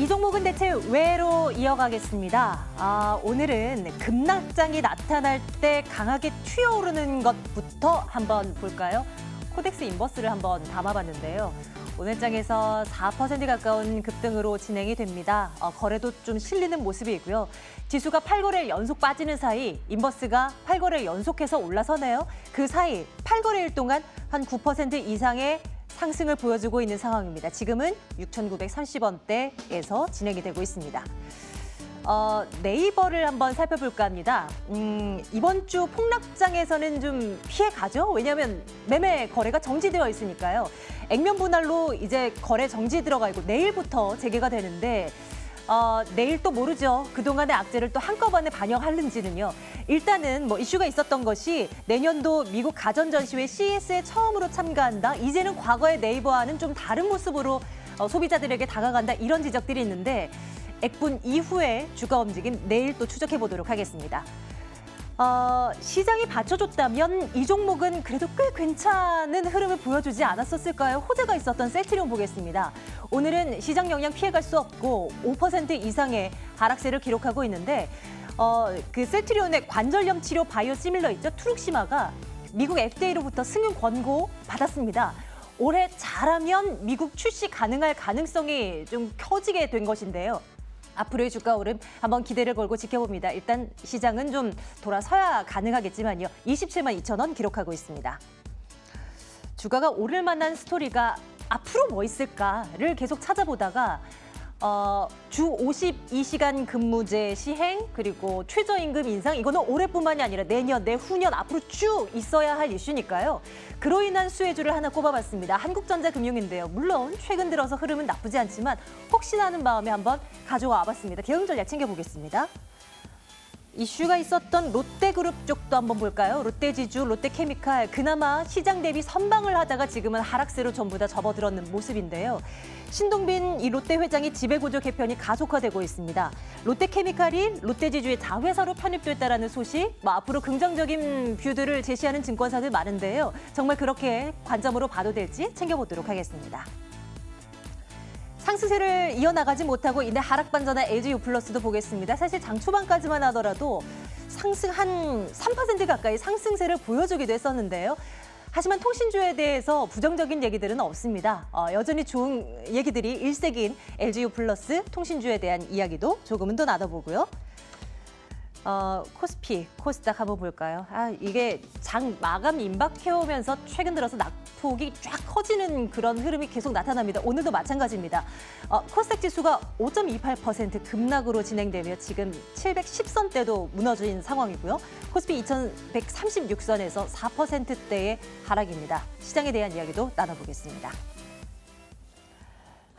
이 종목은 대체 왜로 이어가겠습니다. 오늘은 급락장이 나타날 때 강하게 튀어오르는 것부터 한번 볼까요? 코덱스 인버스를 한번 담아봤는데요. 오늘 장에서 4% 가까운 급등으로 진행이 됩니다. 거래도 좀 실리는 모습이고요. 지수가 8거래일 연속 빠지는 사이 인버스가 8거래일 연속해서 올라서네요. 그 사이 8거래일 동안 한 9% 이상의 상승을 보여주고 있는 상황입니다. 지금은 6,930원대에서 진행이 되고 있습니다. 네이버를 한번 살펴볼까 합니다. 이번 주 폭락장에서는 좀 피해가죠. 왜냐하면 매매 거래가 정지되어 있으니까요. 액면 분할로 이제 거래 정지 들어가 있고 내일부터 재개가 되는데 내일 또 모르죠. 그동안의 악재를 또 한꺼번에 반영하는지는요. 일단은 뭐 이슈가 있었던 것이 내년도 미국 가전 전시회 CES에 처음으로 참가한다. 이제는 과거의 네이버와는 좀 다른 모습으로 소비자들에게 다가간다. 이런 지적들이 있는데 액분 이후에 주가 움직임 내일 또 추적해 보도록 하겠습니다. 시장이 받쳐줬다면 이 종목은 그래도 꽤 괜찮은 흐름을 보여주지 않았었을까요? 호재가 있었던 셀트리온 보겠습니다. 오늘은 시장 영향 피해갈 수 없고 5% 이상의 하락세를 기록하고 있는데 그 셀트리온의 관절염 치료 바이오시밀러 있죠? 투룩시마가 미국 FDA로부터 승인 권고 받았습니다. 올해 잘하면 미국 출시 가능할 가능성이 좀 커지게 된 것인데요. 앞으로의 주가 오름 한번 기대를 걸고 지켜봅니다. 일단 시장은 좀 돌아서야 가능하겠지만요. 27만 2천 원 기록하고 있습니다. 주가가 오를 만한 스토리가 앞으로 뭐 있을까를 계속 찾아보다가 주 52시간 근무제 시행 그리고 최저임금 인상 이거는 올해뿐만이 아니라 내년, 내후년 앞으로 쭉 있어야 할 이슈니까요. 그로 인한 수혜주를 하나 꼽아봤습니다. 한국전자금융인데요. 물론 최근 들어서 흐름은 나쁘지 않지만 혹시나 하는 마음에 한번 가져와 봤습니다. 대응 전략 챙겨보겠습니다. 이슈가 있었던 롯데그룹 쪽도 한번 볼까요? 롯데지주, 롯데케미칼 그나마 시장 대비 선방을 하다가 지금은 하락세로 전부 다 접어들었는 모습인데요. 신동빈 이 롯데 회장이 지배구조 개편이 가속화되고 있습니다. 롯데케미칼이 롯데지주의 자회사로 편입됐다라는 소식, 앞으로 긍정적인 뷰들을 제시하는 증권사들 많은데요. 정말 그렇게 관점으로 봐도 될지 챙겨보도록 하겠습니다. 상승세를 이어나가지 못하고 이내 하락 반전한 LG유플러스도 보겠습니다. 사실 장 초반까지만 하더라도 상승 한 3% 가까이 상승세를 보여주기도 했었는데요. 하지만 통신주에 대해서 부정적인 얘기들은 없습니다. 여전히 좋은 얘기들이 일색인 LG유플러스 통신주에 대한 이야기도 조금은 더 나눠보고요. 코스피, 코스닥 한번 볼까요? 이게 장 마감 임박해오면서 최근 들어서 낙폭이 쫙 커지는 그런 흐름이 계속 나타납니다. 오늘도 마찬가지입니다. 코스닥 지수가 5.28% 급락으로 진행되며 지금 710선대도 무너진 상황이고요. 코스피 2136선에서 4%대의 하락입니다. 시장에 대한 이야기도 나눠보겠습니다.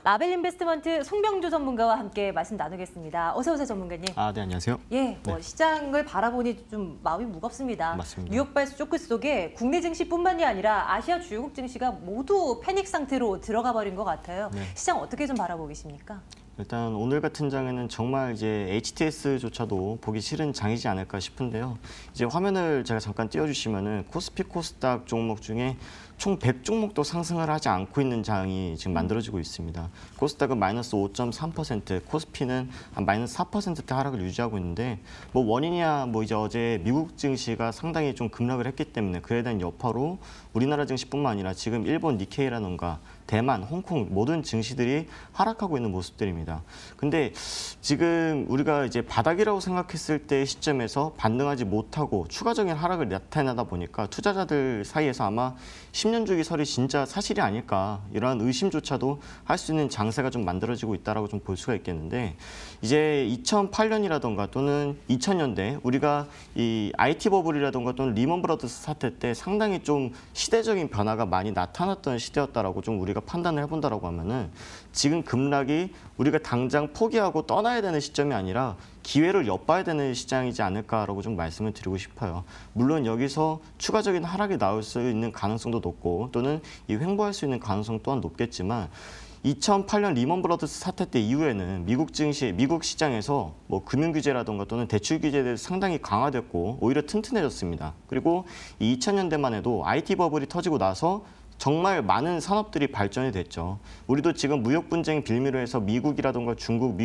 라벨인베스트먼트 송병주 전문가와 함께 말씀 나누겠습니다. 어서 오세요, 전문가님. 네, 안녕하세요. 예, 시장을 바라보니 좀 마음이 무겁습니다. 맞습니다. 뉴욕발 쇼크 속에 국내 증시뿐만이 아니라 아시아 주요국 증시가 모두 패닉 상태로 들어가 버린 것 같아요. 네. 시장 어떻게 좀 바라보고 계십니까? 일단 오늘 같은 장에는 정말 이제 HTS조차도 보기 싫은 장이지 않을까 싶은데요. 이제 화면을 제가 잠깐 띄워주시면은 코스피 코스닥 종목 중에 총 100종목도 상승을 하지 않고 있는 장이 지금 만들어지고 있습니다. 코스닥은 마이너스 5.3%, 코스피는 한 마이너스 4%대 하락을 유지하고 있는데 뭐 원인이야 뭐 이제 어제 미국 증시가 상당히 좀 급락을 했기 때문에 그에 대한 여파로 우리나라 증시뿐만 아니라 지금 일본 니케이라던가 대만, 홍콩 모든 증시들이 하락하고 있는 모습들입니다. 근데 지금 우리가 이제 바닥이라고 생각했을 때 시점에서 반등하지 못하고 추가적인 하락을 나타내다 보니까 투자자들 사이에서 아마 10년 주기 설이 진짜 사실이 아닐까 이러한 의심조차도 할 수 있는 장세가 좀 만들어지고 있다라고 좀 볼 수가 있겠는데 이제 2008년이라던가 또는 2000년대 우리가 이 IT 버블이라던가 또는 리먼 브러더스 사태 때 상당히 좀 시대적인 변화가 많이 나타났던 시대였다라고 좀 우리가 판단을 해본다라고 하면은 지금 급락이 우리가 당장 포기하고 떠나야 되는 시점이 아니라 기회를 엿봐야 되는 시장이지 않을까라고 좀 말씀을 드리고 싶어요. 물론 여기서 추가적인 하락이 나올 수 있는 가능성도 높고 또는 이 횡보할 수 있는 가능성 또한 높겠지만 2008년 리먼 브러더스 사태 때 이후에는 미국 시장에서 뭐 금융 규제라든가 또는 대출 규제에 대해서 상당히 강화됐고 오히려 튼튼해졌습니다. 그리고 이 2000년대만 해도 IT 버블이 터지고 나서 정말 많은 산업들이 발전이 됐죠. 우리도 지금 무역 분쟁 빌미로 해서 미국이라든가 중국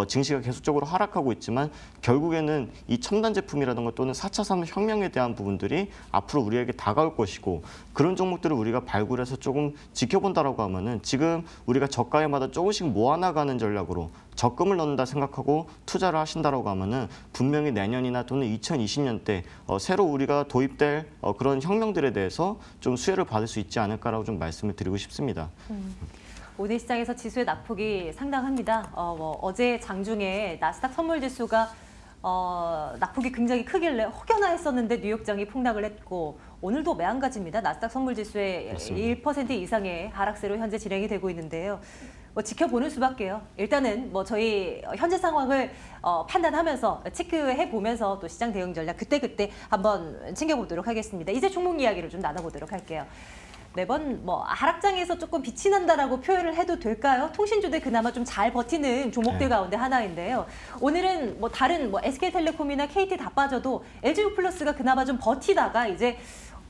증시가 계속적으로 하락하고 있지만 결국에는 이 첨단 제품이라든가 또는 4차 산업혁명에 대한 부분들이 앞으로 우리에게 다가올 것이고 그런 종목들을 우리가 발굴해서 조금 지켜본다라고 하면은 지금 우리가 저가에마다 조금씩 모아나가는 전략으로 적금을 넣는다 생각하고 투자를 하신다라고 하면은 분명히 내년이나 또는 2020년 때 새로 우리가 도입될 그런 혁명들에 대해서 좀 수혜를 받을 수 있지 않을까라고 좀 말씀을 드리고 싶습니다. 오늘 시장에서 지수의 낙폭이 상당합니다. 어제 장중에 나스닥 선물지수가 낙폭이 굉장히 크길래 혹여나 했었는데 뉴욕장이 폭락을 했고 오늘도 매한가지입니다. 나스닥 선물지수의 그렇습니다. 1% 이상의 하락세로 현재 진행이 되고 있는데요. 지켜보는 수밖에요. 일단은 저희 현재 상황을 판단하면서 체크해 보면서 또 시장 대응 전략 그때그때 한번 챙겨보도록 하겠습니다. 이제 종목 이야기를 좀 나눠보도록 할게요. 매번 하락장에서 조금 빛이 난다라고 표현을 해도 될까요? 통신주들 그나마 좀 잘 버티는 종목들 가운데 하나인데요. 오늘은 다른 SK텔레콤이나 KT 다 빠져도 LG유플러스가 그나마 좀 버티다가 이제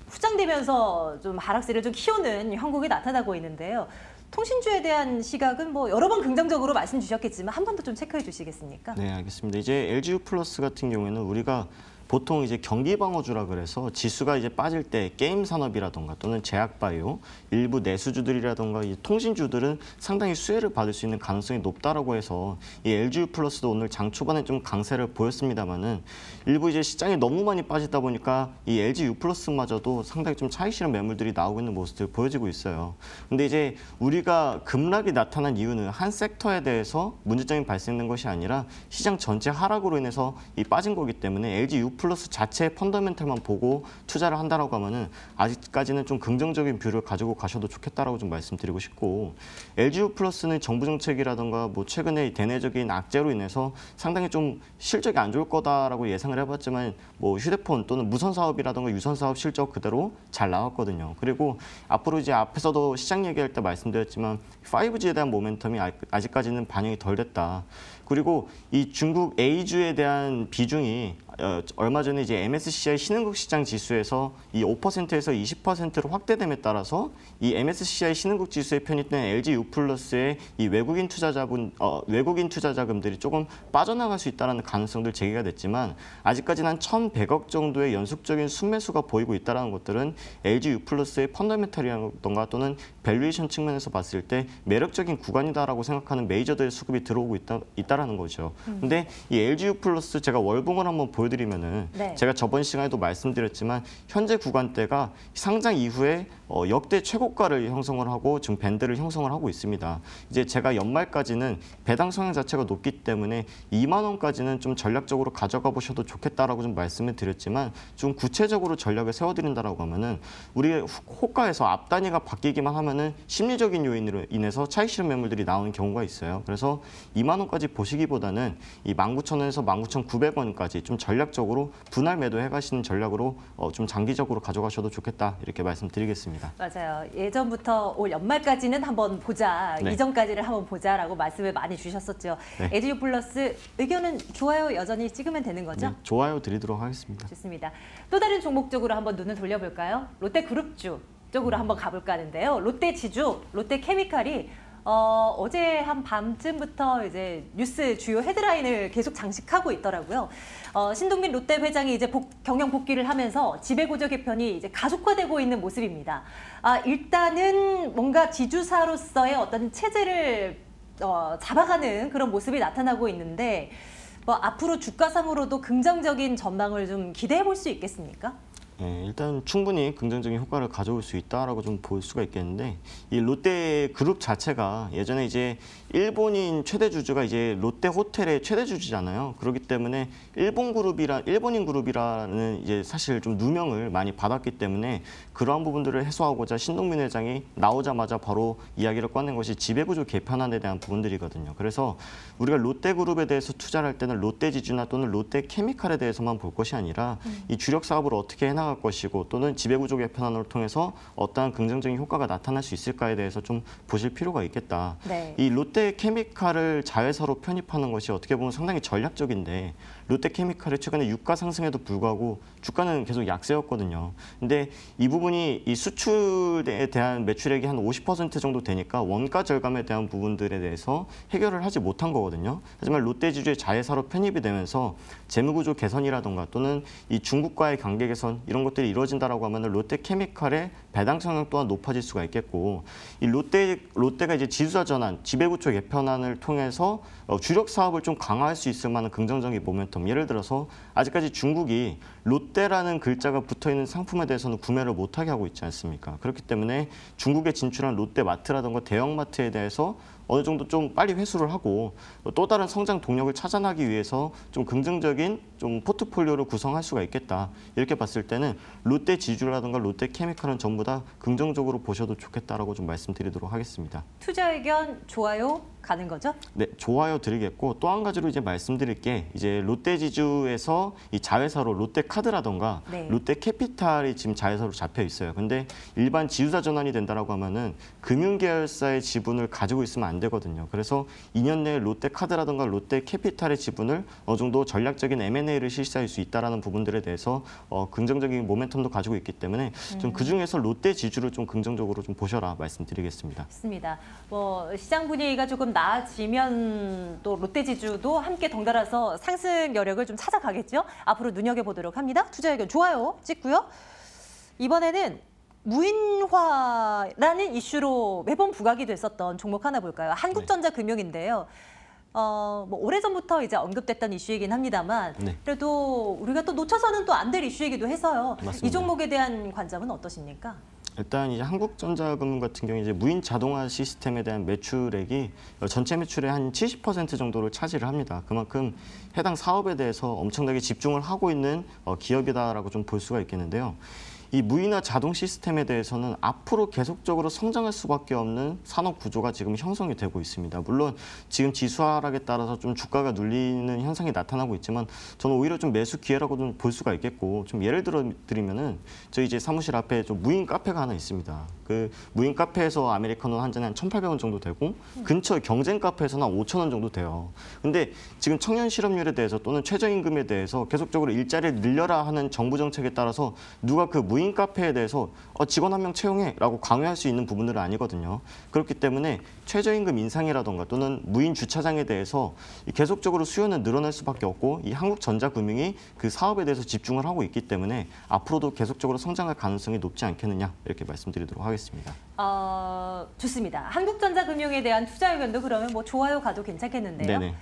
후장되면서 좀 하락세를 좀 키우는 형국이 나타나고 있는데요. 통신주에 대한 시각은 여러 번 긍정적으로 말씀 주셨겠지만 한 번 더 좀 체크해 주시겠습니까? 네, 알겠습니다. 이제 LG유플러스 같은 경우에는 우리가 보통 이제 경기방어주라 그래서 지수가 이제 빠질 때 게임 산업이라던가 또는 제약바이오, 일부 내수주들이라던가 이 통신주들은 상당히 수혜를 받을 수 있는 가능성이 높다라고 해서 이 LG유플러스도 오늘 장 초반에 좀 강세를 보였습니다만은 일부 이제 시장이 너무 많이 빠지다 보니까 이 LG유플러스마저도 상당히 좀 차익 실현 매물들이 나오고 있는 모습들 보여지고 있어요. 근데 이제 우리가 급락이 나타난 이유는 한 섹터에 대해서 문제점이 발생된 것이 아니라 시장 전체 하락으로 인해서 이 빠진 거기 때문에 LG유플러스 자체의 펀더멘탈만 보고 투자를 한다라고 하면은 아직까지는 좀 긍정적인 뷰를 가지고 가셔도 좋겠다라고 좀 말씀드리고 싶고 LG유플러스는 정부 정책이라든가 최근에 대내적인 악재로 인해서 상당히 좀 실적이 안 좋을 거다라고 예상을 해봤지만 휴대폰 또는 무선 사업이라든가 유선 사업 실적 그대로 잘 나왔거든요. 그리고 앞으로 이제 앞에서도 시장 얘기할 때 말씀드렸지만 5G에 대한 모멘텀이 아직까지는 반영이 덜 됐다. 그리고 이 중국 A주에 대한 비중이 얼마 전에 이제 MSCI 신흥국 시장 지수에서 이 5%에서 20%로 확대됨에 따라서 이 MSCI 신흥국 지수에 편입된 LG유플러스의 이 외국인 투자 자금들이 조금 빠져나갈 수 있다는 가능성들 제기가 됐지만 아직까지는 한 1,100억 정도의 연속적인 순매수가 보이고 있다는 것들은 LG유플러스의 펀더멘탈이라던가 또는 밸류에이션 측면에서 봤을 때 매력적인 구간이다라고 생각하는 메이저들의 수급이 들어오고 있다라는 거죠. 근데 이 LG유플러스 제가 월봉을 한번 보여드리면은 네. 제가 저번 시간에도 말씀드렸지만 현재 구간대가 상장 이후에 역대 최고가를 형성을 하고 지금 밴드를 형성을 하고 있습니다. 이제 제가 연말까지는 배당 성향 자체가 높기 때문에 2만 원까지는 좀 전략적으로 가져가 보셔도 좋겠다라고 좀 말씀을 드렸지만 좀 구체적으로 전략을 세워드린다라고 하면은 우리의 호가에서 앞 단위가 바뀌기만 하면은 심리적인 요인으로 인해서 차익 실현 매물들이 나오는 경우가 있어요. 그래서 2만 원까지 보시기보다는 이 19,000원에서 19,900원까지 좀 전략적으로 분할 매도해 가시는 전략으로 좀 장기적으로 가져가셔도 좋겠다 이렇게 말씀드리겠습니다. 맞아요. 예전부터 올 연말까지는 한번 보자, 네. 이전까지를 한번 보자라고 말씀을 많이 주셨었죠. 네. LG유플러스 의견은 좋아요 여전히 찍으면 되는 거죠? 네, 좋아요 드리도록 하겠습니다. 좋습니다. 또 다른 종목 쪽으로 한번 눈을 돌려볼까요? 롯데그룹주 쪽으로 한번 가볼까 하는데요. 롯데지주, 롯데케미칼이 어제 한 밤쯤부터 이제 뉴스 주요 헤드라인을 계속 장식하고 있더라고요. 신동빈 롯데 회장이 이제 경영 복귀를 하면서 지배구조 개편이 이제 가속화되고 있는 모습입니다. 일단은 뭔가 지주사로서의 어떤 체제를 잡아가는 그런 모습이 나타나고 있는데 앞으로 주가상으로도 긍정적인 전망을 좀 기대해 볼 수 있겠습니까? 네, 일단 충분히 긍정적인 효과를 가져올 수 있다라고 좀 볼 수가 있겠는데 이 롯데 그룹 자체가 예전에 이제 일본인 최대 주주가 이제 롯데 호텔의 최대 주주잖아요. 그렇기 때문에 일본인 그룹이라는 이제 사실 좀 누명을 많이 받았기 때문에 그러한 부분들을 해소하고자 신동빈 회장이 나오자마자 바로 이야기를 꺼낸 것이 지배구조 개편안에 대한 부분들이거든요. 그래서 우리가 롯데 그룹에 대해서 투자를 할 때는 롯데지주나 또는 롯데케미칼에 대해서만 볼 것이 아니라 이 주력 사업을 어떻게 해나갈 것이고 또는 지배구조 개편안을 통해서 어떠한 긍정적인 효과가 나타날 수 있을까에 대해서 좀 보실 필요가 있겠다. 네. 이 롯데케미칼을 자회사로 편입하는 것이 어떻게 보면 상당히 전략적인데 롯데케미칼이 최근에 유가 상승에도 불구하고 주가는 계속 약세였거든요. 근데 이 부분이 이 수출에 대한 매출액이 한 50% 정도 되니까 원가 절감에 대한 부분들에 대해서 해결을 하지 못한 거거든요. 하지만 롯데지주의 자회사로 편입이 되면서 재무구조 개선이라던가 또는 이 중국과의 관계 개선 이런 것들이 이루어진다라고 하면 롯데케미칼의 배당 성향 또한 높아질 수가 있겠고, 이 롯데가 이제 지주사 전환, 지배구조 개편안을 통해서 주력 사업을 좀 강화할 수 있을 만한 긍정적인 모멘텀. 예를 들어서 아직까지 중국이 롯데라는 글자가 붙어 있는 상품에 대해서는 구매를 못하게 하고 있지 않습니까? 그렇기 때문에 중국에 진출한 롯데마트라든가 대형마트에 대해서 어느 정도 좀 빨리 회수를 하고 또 다른 성장 동력을 찾아나기 위해서 좀 긍정적인 좀 포트폴리오를 구성할 수가 있겠다. 이렇게 봤을 때는 롯데 지주라든가 롯데케미칼은 전부 다 긍정적으로 보셔도 좋겠다라고 좀 말씀드리도록 하겠습니다. 투자 의견 좋아요 가는 거죠? 네, 좋아요 드리겠고 또 한 가지로 이제 말씀드릴 게 이제 롯데지주에서 이 자회사로 롯데카드라던가 네. 롯데캐피탈이 지금 자회사로 잡혀 있어요. 근데 일반 지주사 전환이 된다라고 하면은 금융계열사의 지분을 가지고 있으면 안 되거든요. 그래서 2년 내에 롯데카드라던가 롯데캐피탈의 지분을 어느 정도 전략적인 M&A를 실시할 수 있다라는 부분들에 대해서 긍정적인 모멘텀도 가지고 있기 때문에 좀 그중에서 롯데지주를 좀 긍정적으로 좀 보셔라 말씀드리겠습니다. 맞습니다. 뭐 시장 분위기가 조금 나아지면 또 롯데지주도 함께 덩달아서 상승 여력을 좀 찾아가겠죠. 앞으로 눈여겨보도록 합니다. 투자 의견 좋아요 찍고요. 이번에는 무인화라는 이슈로 매번 부각이 됐었던 종목 하나 볼까요? 한국전자금융인데요. 뭐 오래전부터 이제 언급됐던 이슈이긴 합니다만 네. 그래도 우리가 또 놓쳐서는 또 안 될 이슈이기도 해서요. 맞습니다. 이 종목에 대한 관점은 어떠십니까? 일단 이제 한국전자금융 같은 경우 이제 무인 자동화 시스템에 대한 매출액이 전체 매출의 한 70% 정도를 차지를 합니다. 그만큼 해당 사업에 대해서 엄청나게 집중을 하고 있는 기업이다라고 좀 볼 수가 있겠는데요. 이 무인화 자동 시스템에 대해서는 앞으로 계속적으로 성장할 수밖에 없는 산업 구조가 지금 형성이 되고 있습니다. 물론 지금 지수 하락에 따라서 좀 주가가 눌리는 현상이 나타나고 있지만 저는 오히려 좀 매수 기회라고 좀 볼 수가 있겠고, 좀 예를 들어 드리면은 저희 이제 사무실 앞에 좀 무인 카페가 하나 있습니다. 그 무인 카페에서 아메리카노 한 잔에 한 1,800원 정도 되고 근처 경쟁 카페에서는 한 5,000원 정도 돼요. 근데 지금 청년 실업률에 대해서 또는 최저임금에 대해서 계속적으로 일자리를 늘려라 하는 정부 정책에 따라서 누가 그 무인 카페에 대해서 직원 한 명 채용해라고 강요할 수 있는 부분들은 아니거든요. 그렇기 때문에 최저임금 인상이라던가 또는 무인 주차장에 대해서 계속적으로 수요는 늘어날 수밖에 없고 이 한국전자금융이 그 사업에 대해서 집중을 하고 있기 때문에 앞으로도 계속적으로 성장할 가능성이 높지 않겠느냐 이렇게 말씀드리도록 하겠습니다. 좋습니다. 한국전자금융에 대한 투자 의견도 그러면 뭐 좋아요 가도 괜찮겠는데요. 네네.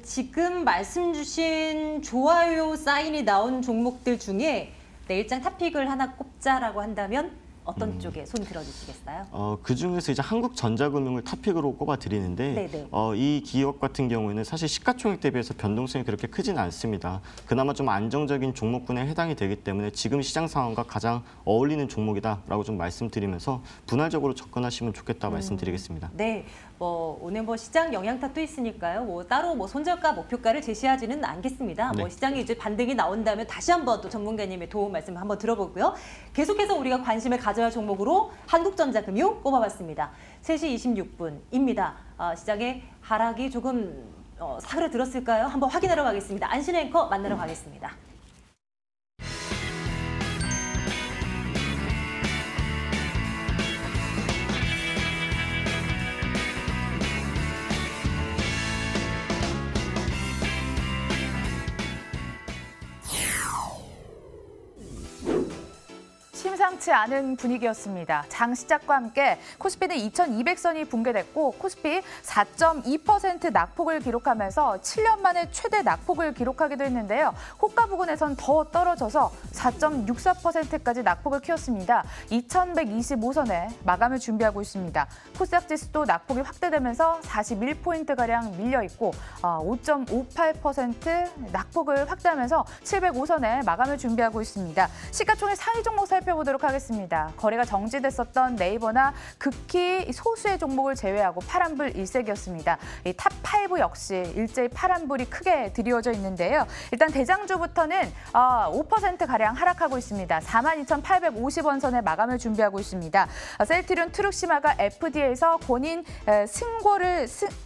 지금 말씀 주신 좋아요 사인이 나온 종목들 중에 내일장 탑픽을 하나 꼽자라고 한다면 어떤 쪽에 손 들어주시겠어요? 그중에서 이제 한국전자금융을 탑픽으로 꼽아드리는데 네네. 이 기업 같은 경우에는 사실 시가총액 대비해서 변동성이 그렇게 크지는 않습니다. 그나마 좀 안정적인 종목군에 해당이 되기 때문에 지금 시장 상황과 가장 어울리는 종목이다라고 좀 말씀드리면서 분할적으로 접근하시면 좋겠다 말씀드리겠습니다. 네, 뭐 오늘 뭐 시장 영향 탓도 있으니까요. 뭐 따로 뭐 손절가 목표가를 제시하지는 않겠습니다. 네. 뭐 시장이 이제 반등이 나온다면 다시 한번 또 전문가님의 도움 말씀 한번 들어보고요. 계속해서 우리가 관심을 가져야 할 종목으로 한국전자금융 꼽아봤습니다. 3시 26분입니다. 시장의 하락이 조금 사그라들었을까요? 한번 확인하러 가겠습니다. 안신 앵커 만나러 가겠습니다. 심상치 않은 분위기였습니다. 장 시작과 함께 코스피는 2200선이 붕괴됐고 코스피 4.2% 낙폭을 기록하면서 7년 만에 최대 낙폭을 기록하기도 했는데요. 호가 부근에선 더 떨어져서 4.64%까지 낙폭을 키웠습니다. 2125선에 마감을 준비하고 있습니다. 코스닥 지수도 낙폭이 확대되면서 41포인트가량 밀려있고 5.58% 낙폭을 확대하면서 705선에 마감을 준비하고 있습니다. 시가총액 상위 종목 살펴보도록 살펴보도록 하겠습니다. 거래가 정지됐었던 네이버나 극히 소수의 종목을 제외하고 파란불 일색이었습니다. 이 탑5 역시 일제히 파란불이 크게 드리워져 있는데요. 일단 대장주부터는 5%가량 하락하고 있습니다. 42,850원 선에 마감을 준비하고 있습니다. 셀트리온 트룩시마가 FDA에서 본인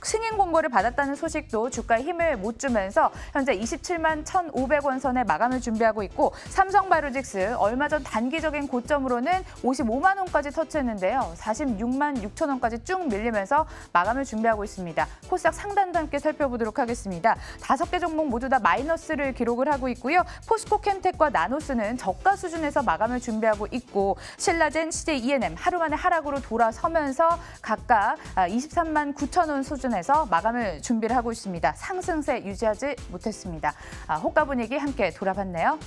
승인 공고를 받았다는 소식도 주가에 힘을 못 주면서 현재 27만 1,500원 선에 마감을 준비하고 있고 삼성바이오로직스 얼마 전 단기적인 고점으로는 55만 원까지 터치했는데요. 46만 6천 원까지 쭉 밀리면서 마감을 준비하고 있습니다. 코스닥 상단도 함께 살펴보도록 하겠습니다. 5개 종목 모두 다 마이너스를 기록을 하고 있고요. 포스코 캠텍과 나노스는 저가 수준에서 마감을 준비하고 있고 신라젠, CJ E&M 하루 만에 하락으로 돌아서면서 각각 23만 9천 원 수준에서 마감을 준비를 하고 있습니다. 상승세 유지하지 못했습니다. 호가 분위기 함께 돌아봤네요.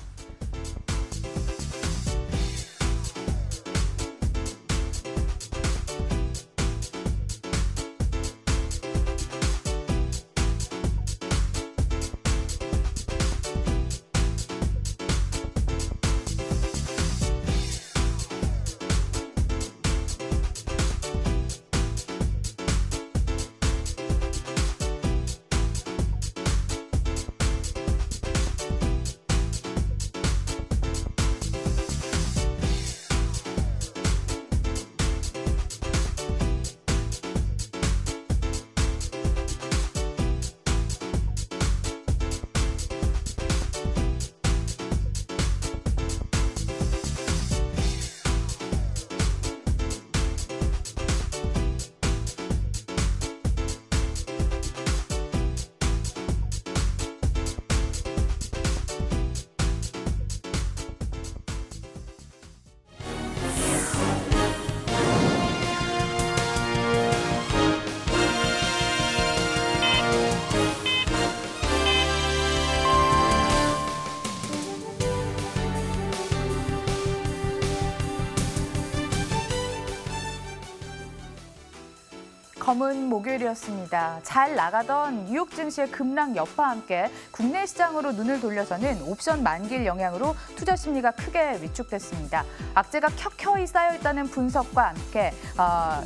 검은 목요일이었습니다. 잘 나가던 뉴욕 증시의 급락 여파와 함께 국내 시장으로 눈을 돌려서는 옵션 만기일 영향으로 투자 심리가 크게 위축됐습니다. 악재가 켜켜이 쌓여있다는 분석과 함께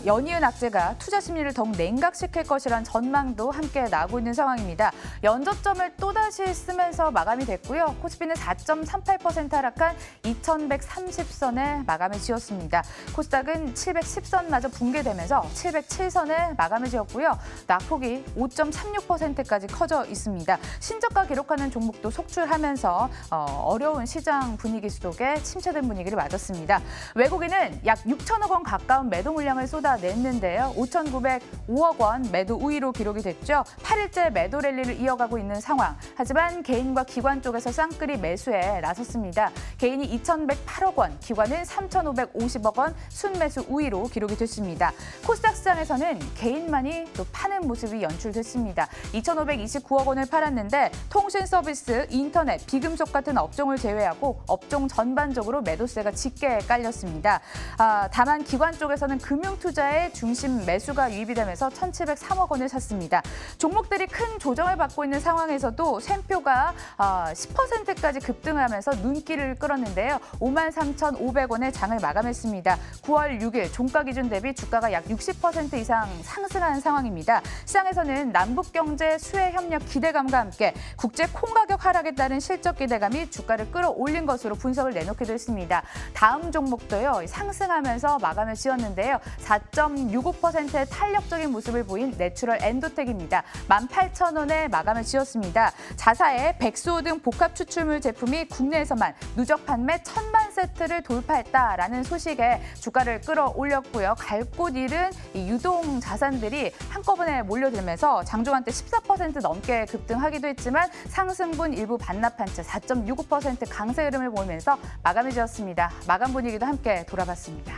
연이은 악재가 투자 심리를 더욱 냉각시킬 것이란 전망도 함께 나오고 있는 상황입니다. 연저점을 또다시 쓰면서 마감이 됐고요. 코스피는 4.38% 하락한 2130선에 마감을 지었습니다. 코스닥은 710선마저 붕괴되면서 707선에 마감을 지었고요. 낙폭이 5.36%까지 커져 있습니다. 신저가 기록하는 종목도 속출하면서 어려운 시장 분위기 속에 침체된 분위기를 맞았습니다. 외국인은 약 6천억 원 가까운 매도 물량을 쏟아냈는데요. 5,905억 원 매도 우위로 기록이 됐죠. 8일째 매도 랠리를 이어가고 있는 상황. 하지만 개인과 기관 쪽에서 쌍끌이 매수에 나섰습니다. 개인이 2,108억 원, 기관은 3,550억 원 순매수 우위로 기록이 됐습니다. 코스닥 시장에서는 개인만이 또 파는 모습이 연출됐습니다. 2,529억 원을 팔았는데 통신 서비스, 인터넷, 비금속 같은 업종을 제외하고 업종 전반적으로 매도세가 짙게 깔렸습니다. 다만 기관 쪽에서는 금융투자에 중심 매수가 유입이 되면서 1,703억 원을 샀습니다. 종목들이 큰 조정을 받고 있는 상황에서도 샘표가 10%까지 급등하면서 눈길을 끌었는데요. 53,500원에 장을 마감했습니다. 9월 6일 종가 기준 대비 주가가 약 60% 이상 상승한 상황입니다. 시장에서는 남북경제 수혜 협력 기대감과 함께 국제 콩 가격 하락에 따른 실적 기대감이 주가를 끌어올린 것으로 분석을 내놓기도 했습니다. 다음 종목도요. 상승하면서 마감을 지었는데요. 4.65%의 탄력적인 모습을 보인 내추럴 엔도텍입니다. 18,000원에 마감을 지었습니다. 자사의 백수호 등 복합 추출물 제품이 국내에서만 누적 판매 1,000만 세트를 돌파했다라는 소식에 주가를 끌어올렸고요. 갈 곳 잃은 유동 자산들이 한꺼번에 몰려들면서 장중한 때 14% 넘게 급등하기도 했지만 상승분 일부 반납한 채 4.65% 강세 흐름을 보이면서 마감을 지었습니다. 마감 분위기도 함께 돌아봤습니다.